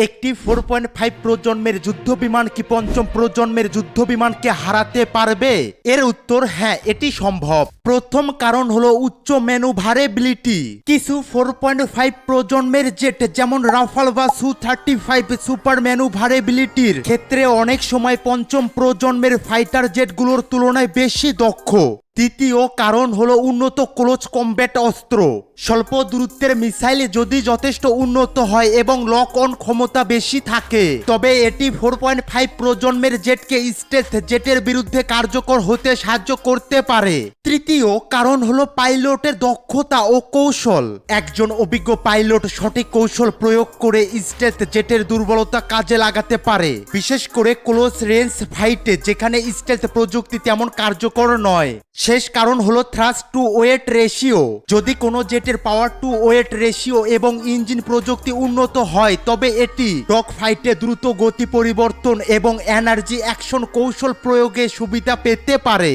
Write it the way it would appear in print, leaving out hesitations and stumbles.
একটি 4.5 প্রজন্মের যুদ্ধবিমান কি পঞ্চম প্রজন্মের যুদ্ধবিমানকে হারাতে পারবে? এর উত্তর হ্যাঁ, এটি সম্ভব। প্রথম কারণ হলো উচ্চ ম্যানুভারেবিলিটি। কিছু 4.5 প্রজন্মের জেট যেমন রাফাল বা সু-35 সুপার ম্যানুভারেবিলিটির ক্ষেত্রে অনেক সময় পঞ্চম প্রজন্মের ফাইটার জেটগুলোর তুলনায় বেশি দক্ষ। দ্বিতীয় কারণ হলো উন্নত ক্লোজ কমব্যাট অস্ত্র। স্বল্প দূরত্বের মিসাইল যদি যথেষ্ট উন্নত হয় এবং লক অন ক্ষমতা বেশি থাকে, তবে এটি 4.5 প্রজন্মের জেটকে স্টেলথ জেটের বিরুদ্ধে কার্যকর হতে সাহায্য করতে পারে। তৃতীয় কারণ হলো পাইলটের দক্ষতা ও কৌশল। একজন অভিজ্ঞ পাইলট সঠিক কৌশল প্রয়োগ করে স্টেলথ জেটের দুর্বলতা কাজে লাগাতে পারে, বিশেষ করে ক্লোজ রেঞ্জ ফাইটে যেখানে স্টেলথ প্রযুক্তি তেমন কার্যকর নয়। শেষ কারণ হলো থ্রাস্ট টু ওয়েট রেশিও। যদি কোনো জেটের পাওয়ার টু ওয়েট রেশিও এবং ইঞ্জিন প্রযুক্তি উন্নত হয়, তবে এটি ডগ ফাইটে দ্রুত গতি পরিবর্তন এবং এনার্জি অ্যাকশন কৌশল প্রয়োগে সুবিধা পেতে পারে।